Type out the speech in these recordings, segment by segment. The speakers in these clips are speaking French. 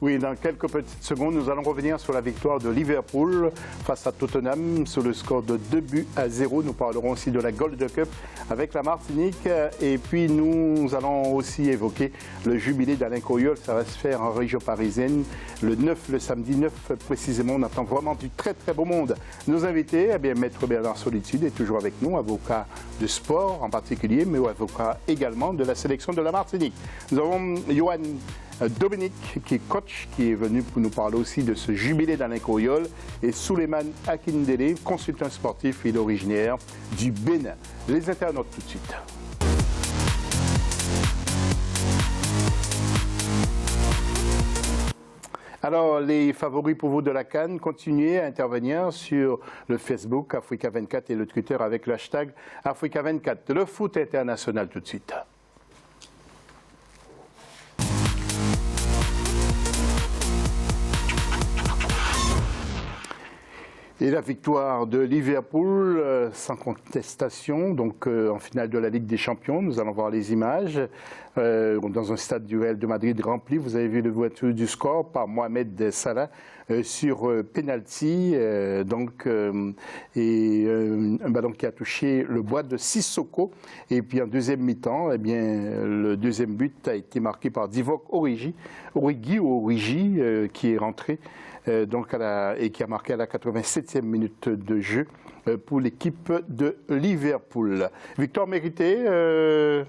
Oui, dans quelques petites secondes, nous allons revenir sur la victoire de Liverpool face à Tottenham sur le score de 2-0. Nous parlerons aussi de la Gold Cup avec la Martinique. Et puis, nous allons aussi évoquer le jubilé d'Alain Coyol. Ça va se faire en région parisienne le samedi 9 précisément. On attend vraiment du très très beau monde. Nos invités, eh bien, Maître Bernard Solitude est toujours avec nous, avocat de sport en particulier, mais avocat également de la sélection de la Martinique. Nous avons Johan Dominique, qui est coach, qui est venu pour nous parler aussi de ce jubilé d'Alain Coyol, et Souleymane Akindele, consultant sportif, il est originaire du Bénin. Les internautes tout de suite. Alors, les favoris pour vous de la CAN, continuez à intervenir sur le Facebook Africa24 et le Twitter avec le hashtag Africa24. Le foot international tout de suite. Et la victoire de Liverpool, sans contestation, donc en finale de la Ligue des Champions. Nous allons voir les images dans un stade du Real de Madrid rempli. Vous avez vu le voiture du score par Mohamed Salah sur penalty, un ballon qui a touché le bois de Sissoko. Et puis en deuxième mi-temps, eh bien, le deuxième but a été marqué par Divock Origi, qui est rentré. Et qui a marqué à la 87e minute de jeu pour l'équipe de Liverpool. Victoire méritée,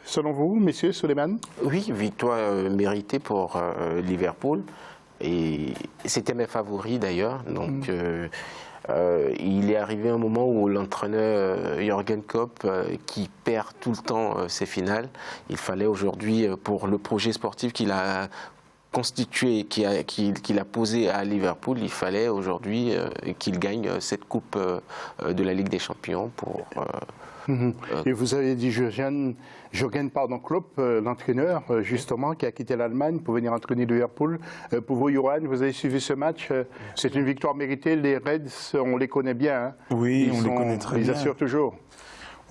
selon vous, messieurs Souleymane? Oui, victoire méritée pour Liverpool. Et c'était mes favoris d'ailleurs. Donc, il est arrivé un moment où l'entraîneur Jürgen Klopp, qui perd tout le temps ses finales, il fallait aujourd'hui, pour le projet sportif qu'il a constitué, qu'il a posé à Liverpool, il fallait aujourd'hui qu'il gagne cette coupe de la Ligue des Champions pour... Et vous avez dit Jürgen Klopp, l'entraîneur justement, qui a quitté l'Allemagne pour venir entraîner Liverpool. Pour vous, Johan, vous avez suivi ce match. C'est une victoire méritée. Les Reds, on les connaît bien. Hein. Oui, on les connaît très bien. Ils assurent toujours.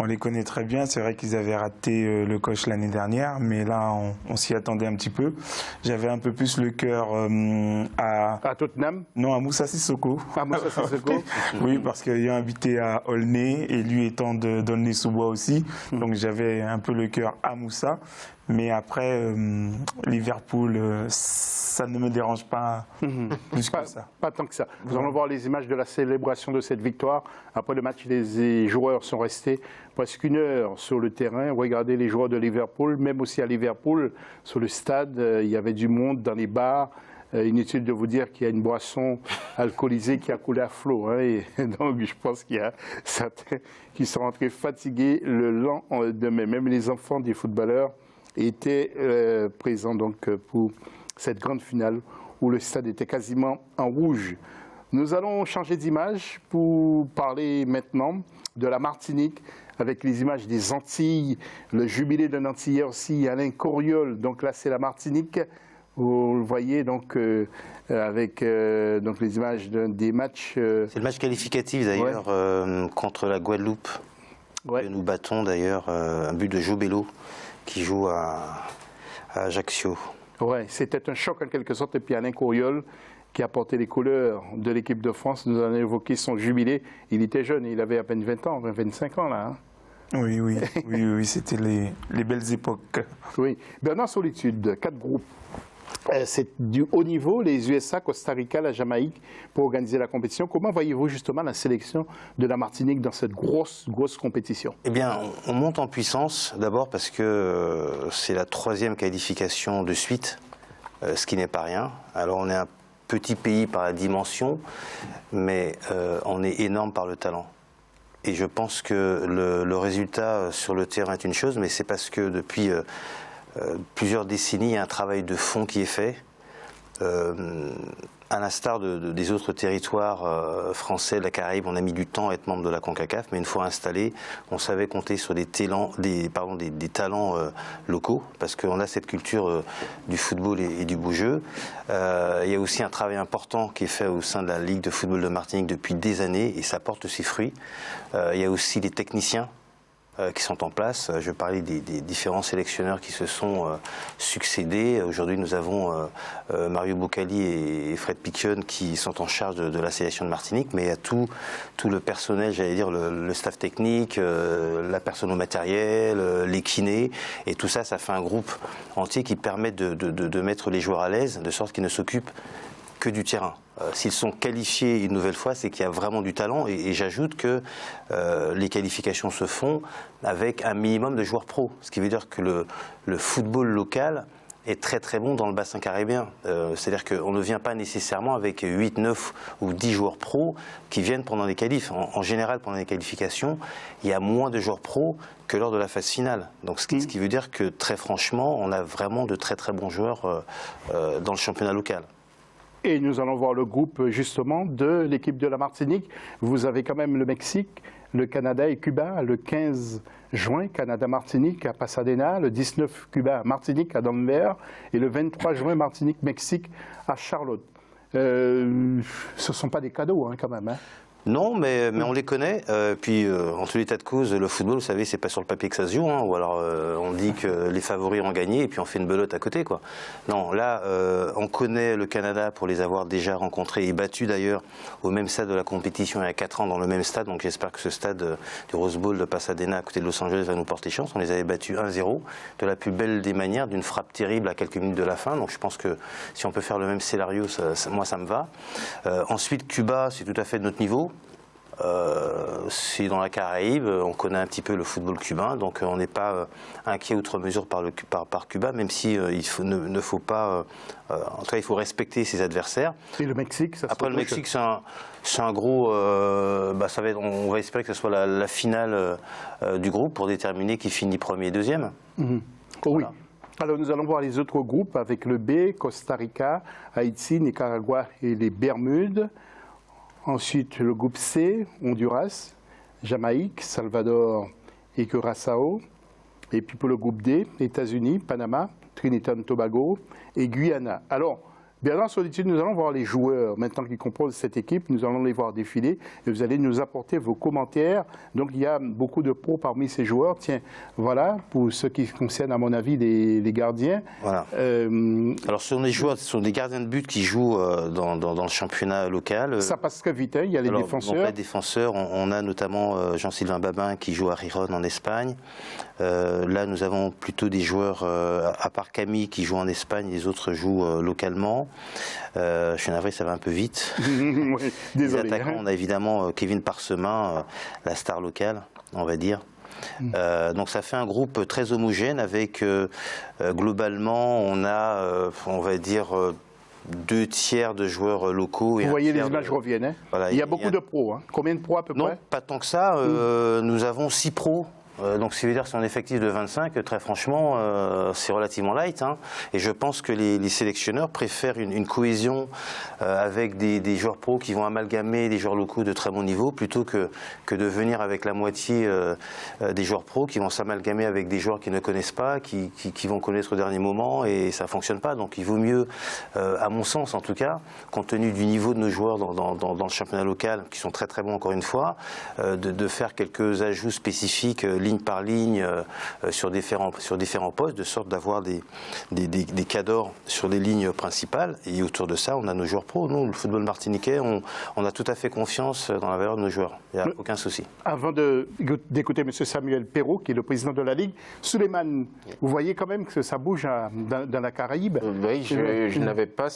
On les connaît très bien. C'est vrai qu'ils avaient raté le coach l'année dernière, mais là, on s'y attendait un petit peu. J'avais un peu plus le cœur à Tottenham? Non, à Moussa Sissoko. À Moussa Sissoko. Oui, parce qu'il est invité à Aulnay, et lui étant d'Aulnay-sous-Bois aussi. Donc j'avais un peu le cœur à Moussa. Mais après, Liverpool, ça ne me dérange pas plus que ça. Pas tant que ça. Nous allons voir les images de la célébration de cette victoire. Après le match, les joueurs sont restés presque une heure sur le terrain. Regardez les joueurs de Liverpool, même aussi à Liverpool, sur le stade, il y avait du monde dans les bars. Inutile de vous dire qu'il y a une boisson alcoolisée qui a coulé à flot. Hein, et donc, je pense qu'il y a certains qui sont rentrés fatigués le lendemain. Même les enfants des footballeurs étaient présents donc, pour cette grande finale où le stade était quasiment en rouge. Nous allons changer d'image pour parler maintenant de la Martinique avec les images des Antilles, le jubilé d'un Antillais aussi, Alain Coyol. Donc là, c'est la Martinique. Vous le voyez donc avec donc les images des matchs. C'est le match qualificatif d'ailleurs contre la Guadeloupe. Que nous battons d'ailleurs un but de Jobello qui joue à Ajaccio. Oui, c'était un choc en quelque sorte. Et puis Alain Coyol, qui a porté les couleurs de l'équipe de France, nous avons évoqué son jubilé. Il était jeune, il avait à peine 20 ans, 25 ans là. Hein. Oui, c'était les belles époques. Oui. Bernard Solitude, 4 groupes. C'est du haut niveau, les USA, Costa Rica, la Jamaïque, pour organiser la compétition. Comment voyez-vous justement la sélection de la Martinique dans cette grosse compétition? Eh bien, on monte en puissance, d'abord parce que c'est la 3e qualification de suite, ce qui n'est pas rien. Alors on est un petit pays par la dimension, mais on est énorme par le talent. Et je pense que le résultat sur le terrain est une chose, mais c'est parce que depuis plusieurs décennies, il y a un travail de fond qui est fait. À l'instar des autres territoires français, de la Caraïbe, on a mis du temps à être membre de la CONCACAF, mais une fois installé, on savait compter sur des talents locaux, parce qu'on a cette culture du football et du beau jeu. Il y a aussi un travail important qui est fait au sein de la Ligue de football de Martinique depuis des années, et ça porte ses fruits. Il y a aussi des techniciens qui sont en place. Je parlais des différents sélectionneurs qui se sont succédés. Aujourd'hui, nous avons Mario Boccali et Fred Piquion qui sont en charge de la sélection de Martinique, mais il y a tout le personnel, j'allais dire le staff technique, la personne au matériel, les kinés, et tout ça, ça fait un groupe entier qui permet de mettre les joueurs à l'aise, de sorte qu'ils ne s'occupent que du terrain. S'ils sont qualifiés une nouvelle fois, c'est qu'il y a vraiment du talent. Et j'ajoute que les qualifications se font avec un minimum de joueurs pros. Ce qui veut dire que le football local est très très bon dans le bassin caribéen. C'est-à-dire qu'on ne vient pas nécessairement avec 8, 9 ou 10 joueurs pros qui viennent pendant les qualifs. En général, pendant les qualifications, il y a moins de joueurs pros que lors de la phase finale. Donc, ce qui veut dire que très franchement, on a vraiment de très très bons joueurs dans le championnat local. Et nous allons voir le groupe justement de l'équipe de la Martinique. Vous avez quand même le Mexique, le Canada et Cuba le 15 juin, Canada-Martinique à Pasadena, le 19 Cuba-Martinique à Denver et le 23 juin Martinique-Mexique à Charlotte. Ce ne sont pas des cadeaux quand même. Hein. Non, mais on les connaît. Puis, en tout état de cause, le football, vous savez, c'est pas sur le papier que ça se joue. Hein, ou alors, on dit que les favoris ont gagné et puis on fait une belote à côté, quoi. Non, là, on connaît le Canada pour les avoir déjà rencontrés et battus d'ailleurs au même stade de la compétition il y a 4 ans, dans le même stade. Donc, j'espère que ce stade du Rose Bowl de Pasadena à côté de Los Angeles va nous porter chance. On les avait battus 1-0 de la plus belle des manières, d'une frappe terrible à quelques minutes de la fin. Donc, je pense que si on peut faire le même scénario, moi, ça me va. Ensuite, Cuba, c'est tout à fait de notre niveau. C'est dans la Caraïbe, on connaît un petit peu le football cubain, donc on n'est pas inquiet outre mesure par Cuba, même si ne faut pas, en tout cas il faut respecter ses adversaires. Et le Mexique, ça Après le Mexique, c'est un gros, ça va être, on va espérer que ce soit la finale du groupe pour déterminer qui finit premier et deuxième. Oui. Voilà. Alors nous allons voir les autres groupes avec le B, Costa Rica, Haïti, Nicaragua et les Bermudes. Ensuite, le groupe C, Honduras, Jamaïque, Salvador et Curaçao. Et puis pour le groupe D, États-Unis, Panama, Trinidad et Tobago et Guyana. Alors, Bernard Solitude, nous allons voir les joueurs maintenant qui composent cette équipe. Nous allons les voir défiler et vous allez nous apporter vos commentaires. Donc, il y a beaucoup de pros parmi ces joueurs. Tiens, voilà, pour ce qui concerne, à mon avis, les gardiens. Voilà. Alors, ce sont des joueurs, ce sont des gardiens de but qui jouent dans le championnat local. Ça passe très vite, hein. Il y a les défenseurs. Donc, les défenseurs, on a notamment Jean-Sylvain Babin qui joue à Riron en Espagne. Là, nous avons plutôt des joueurs, à part Camille, qui joue en Espagne, les autres jouent localement. Je suis navré, ça va un peu vite. Oui, désolé. Les attaquants, on a évidemment Kevin Parsemin, la star locale, on va dire. Donc ça fait un groupe très homogène avec, globalement, on a, on va dire, 2 tiers de joueurs locaux. Vous voyez, les images reviennent. Hein. Voilà, il y a beaucoup de pros. Hein. Combien de pros à peu près? Non, pas tant que ça. Nous avons 6 pros. Donc, ce qui veut dire que c'est un effectif de 25, très franchement, c'est relativement light. Hein. Et je pense que les sélectionneurs préfèrent une cohésion avec des joueurs pros qui vont amalgamer des joueurs locaux de très bon niveau, plutôt que de venir avec la moitié des joueurs pros qui vont s'amalgamer avec des joueurs qui ne connaissent pas, qui vont connaître au dernier moment, et ça ne fonctionne pas. Donc, il vaut mieux, à mon sens en tout cas, compte tenu du niveau de nos joueurs dans le championnat local, qui sont très très bons encore une fois, de faire quelques ajouts spécifiques ligne par ligne sur différents postes, de sorte d'avoir des cadors sur les lignes principales, et autour de ça on a nos joueurs pros. Nous, le football martiniquais, on a tout à fait confiance dans la valeur de nos joueurs, il n'y a aucun souci. Avant d'écouter M. Samuel Perrault, qui est le président de la Ligue, Souleymane, vous voyez quand même que ça bouge dans la Caraïbe? Oui, je n'avais pas,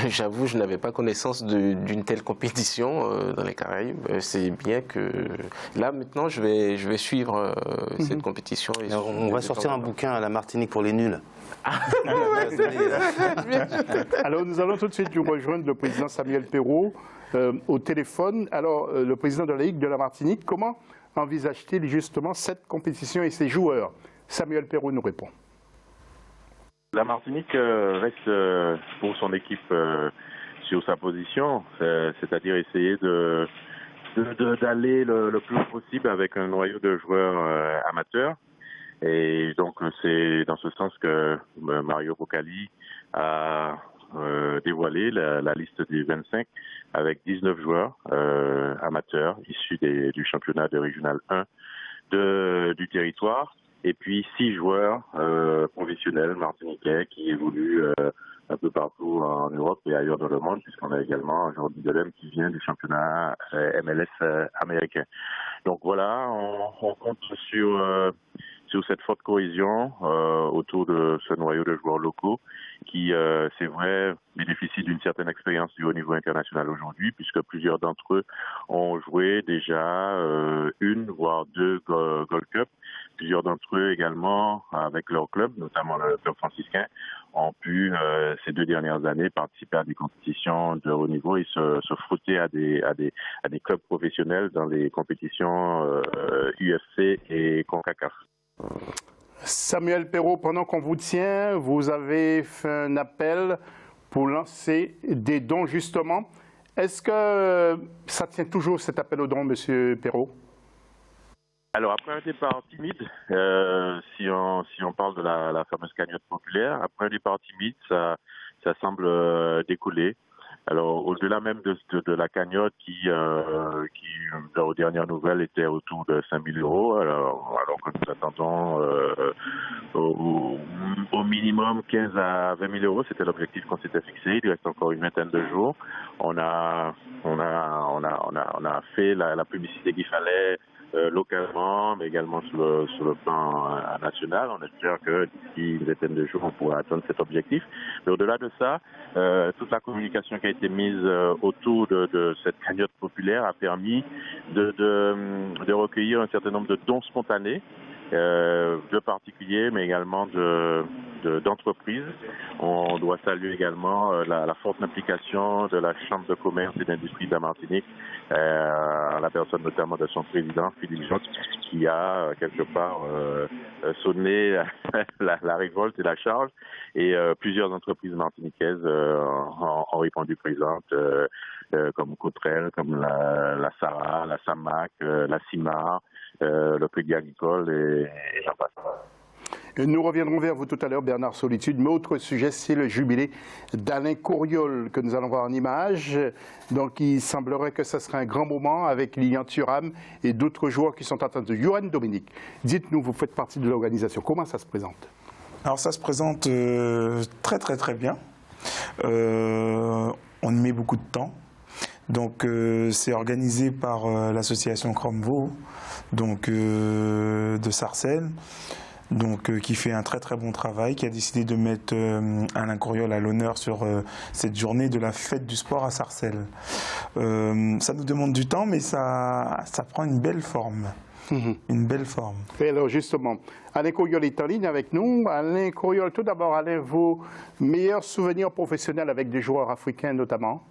j'avoue, je n'avais pas connaissance d'une telle compétition dans les Caraïbes. C'est bien que là maintenant je vais suivre cette compétition. On va sortir un bouquin à la Martinique pour les nuls. Alors nous allons tout de suite rejoindre le président Samuel Perrault au téléphone. Alors le président de la Ligue de la Martinique, comment envisage-t-il justement cette compétition et ses joueurs? Samuel Perrault nous répond. La Martinique reste pour son équipe sur sa position, c'est-à-dire essayer d'aller le plus possible avec un noyau de joueurs amateurs. Et donc c'est dans ce sens que Mario Boccali a dévoilé la liste des 25 avec 19 joueurs amateurs issus du championnat de Régional 1 du territoire. Et puis 6 joueurs professionnels martiniquais qui évoluent un peu partout en Europe et ailleurs dans le monde, puisqu'on a également Jordi Delem qui vient du championnat MLS américain. Donc voilà, on compte sur cette forte cohésion autour de ce noyau de joueurs locaux qui, c'est vrai, bénéficient d'une certaine expérience du haut niveau international aujourd'hui, puisque plusieurs d'entre eux ont joué déjà une, voire 2 Gold Cup. Plusieurs d'entre eux également, avec leur club, notamment le club franciscain, ont pu, ces 2 dernières années, participer à des compétitions de haut niveau et se frotter à des clubs professionnels dans les compétitions UFC et CONCACAF. Samuel Perrault, pendant qu'on vous tient, vous avez fait un appel pour lancer des dons justement. Est-ce que ça tient toujours cet appel aux dons, M. Perrault? Alors après un départ timide, si on parle de la fameuse cagnotte populaire, après un départ timide, ça semble décoller. Alors au-delà même de la cagnotte qui aux dernières nouvelles était autour de 5 000 €, alors que nous attendons au minimum 15 à 20 000 €, c'était l'objectif qu'on s'était fixé. Il reste encore une vingtaine de jours. On a fait la publicité qu'il fallait localement, mais également sur le plan national. On espère que d'ici une vingtaine de jours, on pourra atteindre cet objectif. Mais au-delà de ça, toute la communication qui a été mise autour de cette cagnotte populaire a permis de recueillir un certain nombre de dons spontanés, de particuliers, mais également d'entreprises. On doit saluer également la forte implication de la Chambre de commerce et d'industrie de la Martinique, à la personne notamment de son président, Philippe Jotte, qui a quelque part sonné la révolte et la charge. Et plusieurs entreprises martiniquaises ont répondu présentes, comme Cotrel, comme la Sara, la Samac, la Cimar, le Crédit Agricole et j'en passe. Nous reviendrons vers vous tout à l'heure, Bernard Solitude. Mais autre sujet, c'est le jubilé d'Alain Couriol que nous allons voir en image. Donc, il semblerait que ce serait un grand moment avec Lilian Thuram et d'autres joueurs qui sont attendus. Johan Dominique, dites-nous, vous faites partie de l'organisation. Comment ça se présente? Alors, ça se présente très, très, très bien. On y met beaucoup de temps. Donc, c'est organisé par l'association Cromvo, donc de Sarcelles. Donc, qui fait un très très bon travail, qui a décidé de mettre Alain Couriol à l'honneur sur cette journée de la fête du sport à Sarcelles. Ça nous demande du temps, mais ça prend une belle forme. Une belle forme. Et alors justement, Alain Couriol est en ligne avec nous. Alain Couriol, tout d'abord, Alain, vos meilleurs souvenirs professionnels avec des joueurs africains notamment?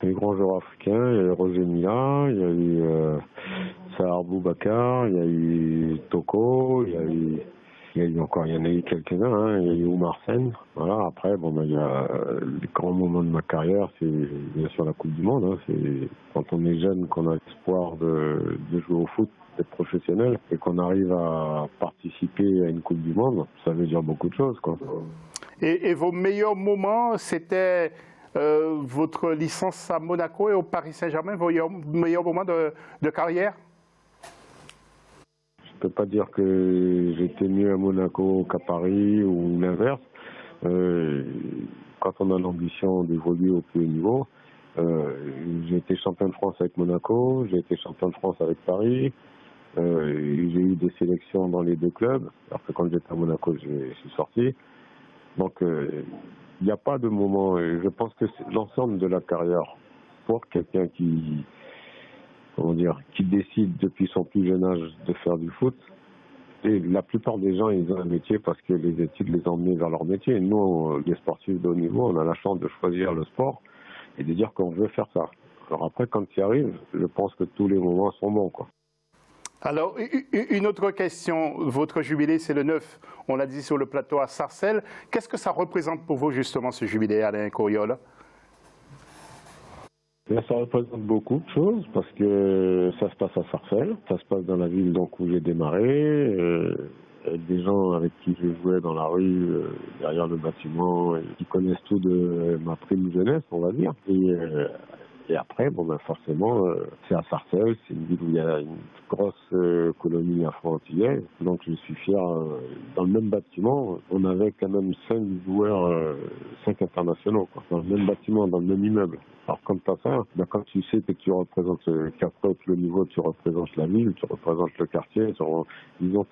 Les grands joueurs africains, il y a eu Roger Mila, il y a eu Sahar Boubacar, il y a eu Toko, il y en a eu quelques-uns, hein, il y a eu Oumar Sen. Voilà, après, il y a les grands moments de ma carrière, c'est bien sûr la Coupe du Monde. Hein, c'est quand on est jeune, qu'on a l'espoir de jouer au foot, d'être professionnel, et qu'on arrive à participer à une Coupe du Monde, ça veut dire beaucoup de choses, quoi. Et vos meilleurs moments, c'était votre licence à Monaco et au Paris Saint-Germain, vos meilleurs moments de carrière? Je ne peux pas dire que j'étais mieux à Monaco qu'à Paris ou l'inverse. Quand on a l'ambition d'évoluer au plus haut niveau, j'ai été champion de France avec Monaco, j'ai été champion de France avec Paris, j'ai eu des sélections dans les 2 clubs, alors que quand j'étais à Monaco, je suis sorti. Donc, il n'y a pas de moment. Je pense que c'est l'ensemble de la carrière pour quelqu'un qui décide depuis son plus jeune âge de faire du foot. Et la plupart des gens, ils ont un métier parce que les études les ont emmenés vers leur métier. Et nous, les sportifs de haut niveau, on a la chance de choisir le sport et de dire qu'on veut faire ça. Alors après, quand il arrive, je pense que tous les moments sont bons, quoi. Alors, une autre question. Votre jubilé, c'est le 9, on l'a dit sur le plateau à Sarcelles. Qu'est-ce que ça représente pour vous, justement, ce jubilé, Alain Couriol? Ça représente beaucoup de choses parce que ça se passe à Sarcelles, ça se passe dans la ville donc, où j'ai démarré, avec des gens avec qui je jouais dans la rue, derrière le bâtiment, et qui connaissent tout de ma prime jeunesse, on va dire. Et Et après, bon, ben forcément, c'est à Sarcelles, c'est une ville où il y a une grosse colonie afro-antillaise. Donc je suis fier, dans le même bâtiment, on avait quand même 5 joueurs, 5 internationaux, quoi, dans le même bâtiment, dans le même immeuble. Alors quand tu as ça, ben, quand tu sais que tu représentes, qu'après le niveau, tu représentes la ville, tu représentes le quartier, il y a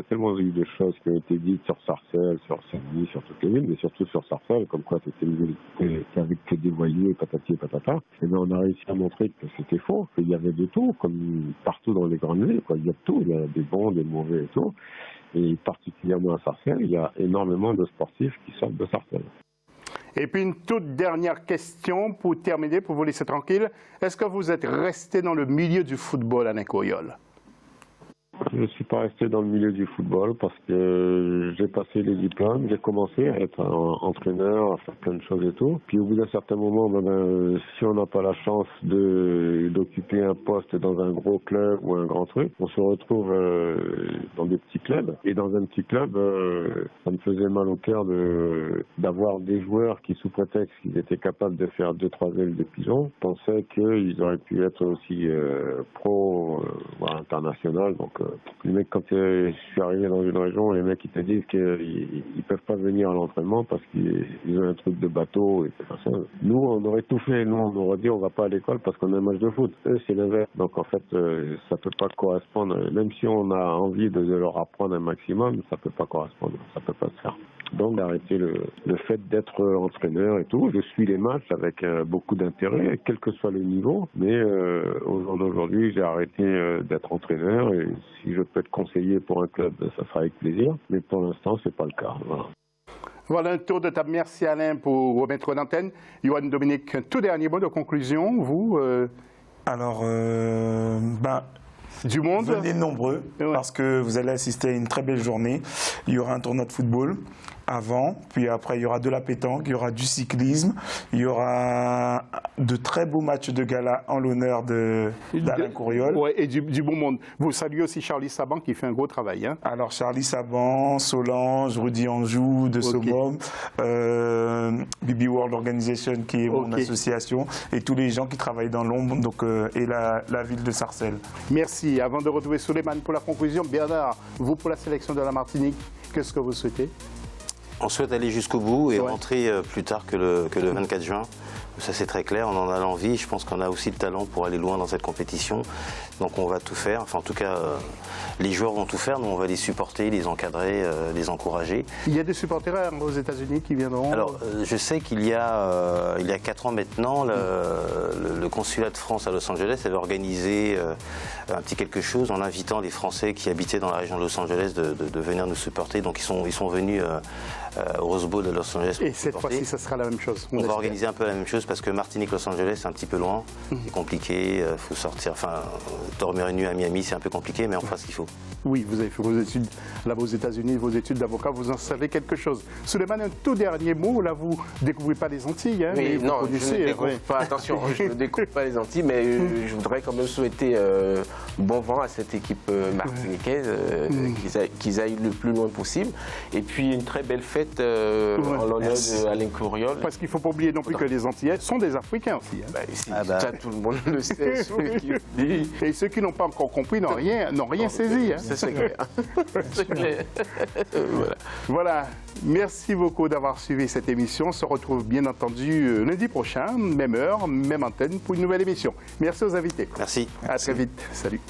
tellement eu de choses qui ont été dites sur Sarcelles, sur Saint-Denis, sur toutes les villes, mais surtout sur Sarcelles, comme quoi c'était une ville qui avait que des voyous et patati et patata. Et bien on a réussi à montrer que c'était faux, qu'il y avait de tout, comme partout dans les grandes villes, quoi. Il y a de tout, il y a des bons, des mauvais et tout. Et particulièrement à Sarcelles, il y a énormément de sportifs qui sortent de Sarcelles. Et puis une toute dernière question pour terminer, pour vous laisser tranquille. Est-ce que vous êtes resté dans le milieu du football, Alain Courriol? Je ne suis pas resté dans le milieu du football parce que j'ai passé les diplômes, j'ai commencé à être entraîneur, à faire plein de choses et tout. Puis au bout d'un certain moment, si on n'a pas la chance d'occuper un poste dans un gros club ou un grand truc, on se retrouve dans des petits clubs. Et dans un petit club, ça me faisait mal au cœur d'avoir des joueurs qui, sous prétexte qu'ils étaient capables de faire 2-3 ailes de pigeon, pensaient qu'ils auraient pu être aussi pro international. Donc les mecs, quand je suis arrivé dans une région, les mecs ils te disent qu'ils peuvent pas venir à l'entraînement parce qu'ils ont un truc de bateau et tout ça. Nous, on aurait tout fait. Nous, on aurait dit on va pas à l'école parce qu'on a un match de foot. Eux, c'est l'inverse. Donc en fait, ça peut pas correspondre. Même si on a envie de leur apprendre un maximum, ça peut pas correspondre. Ça peut pas se faire. Donc d'arrêter le fait d'être entraîneur et tout. Je suis les matchs avec beaucoup d'intérêt, quel que soit le niveau. Mais au jour d'aujourd'hui, j'ai arrêté d'être entraîneur. Et si je peux être conseiller pour un club, ça sera avec plaisir. Mais pour l'instant, c'est pas le cas. Voilà. Voilà un tour de table. Merci Alain pour remettre l'antenne. Johan Dominique, un tout dernier mot de conclusion, vous Alors, du monde. venez nombreux parce que vous allez assister à une très belle journée. Il y aura un tournoi de football avant, puis après il y aura de la pétanque, il y aura du cyclisme, il y aura de très beaux matchs de gala en l'honneur d'Alain Courriol. Ouais, et du bon monde. Vous saluez aussi Charlie Saban qui fait un gros travail. Hein. Alors Charlie Saban, Solange, Rudy Anjou de Somom, BB World Organization qui est mon association et tous les gens qui travaillent dans l'ombre donc, et la ville de Sarcelles. Merci. Avant de retrouver Souleymane pour la conclusion, Bernard, vous pour la sélection de la Martinique, qu'est-ce que vous souhaitez? On souhaite aller jusqu'au bout et rentrer plus tard que le 24 juin. Ça c'est très clair, on en a l'envie. Je pense qu'on a aussi le talent pour aller loin dans cette compétition. Donc on va tout faire. Enfin en tout cas, les joueurs vont tout faire. Nous on va les supporter, les encadrer, les encourager. Il y a des supporters aux États-Unis qui viendront. Alors je sais qu'il y a 4 ans maintenant, le consulat de France à Los Angeles avait organisé un petit quelque chose en invitant les Français qui habitaient dans la région de Los Angeles de venir nous supporter. Donc ils sont venus au Rose Bowl de Los Angeles. Et cette fois-ci, ça sera la même chose. On va organiser un peu la même chose parce que Martinique-Los Angeles, c'est un petit peu loin, c'est compliqué, il faut sortir, enfin, dormir une nuit à Miami, c'est un peu compliqué, mais on fera ce qu'il faut. Oui, vous avez fait vos études là-bas aux États-Unis, vos études d'avocat, vous en savez quelque chose. Souleymane, un tout dernier mot, là, vous ne découvrez pas les Antilles, hein, mais non, vous connaissez, je ne découvre pas, attention, je ne découvre pas les Antilles, mais je voudrais quand même souhaiter bon vent à cette équipe martiniquaise, qu'ils aillent le plus loin possible, et puis une très belle fête en l'honneur d'Alain Courriol. Parce qu'il ne faut pas oublier non plus que les Antillais sont des Africains aussi. Hein. Ça, tout le monde le sait. Et ceux qui n'ont pas encore compris n'ont rien saisi. Hein. C'est clair. C'est clair. Voilà. Merci beaucoup d'avoir suivi cette émission. On se retrouve bien entendu lundi prochain, même heure, même antenne, pour une nouvelle émission. Merci aux invités. Merci. À très vite. Salut.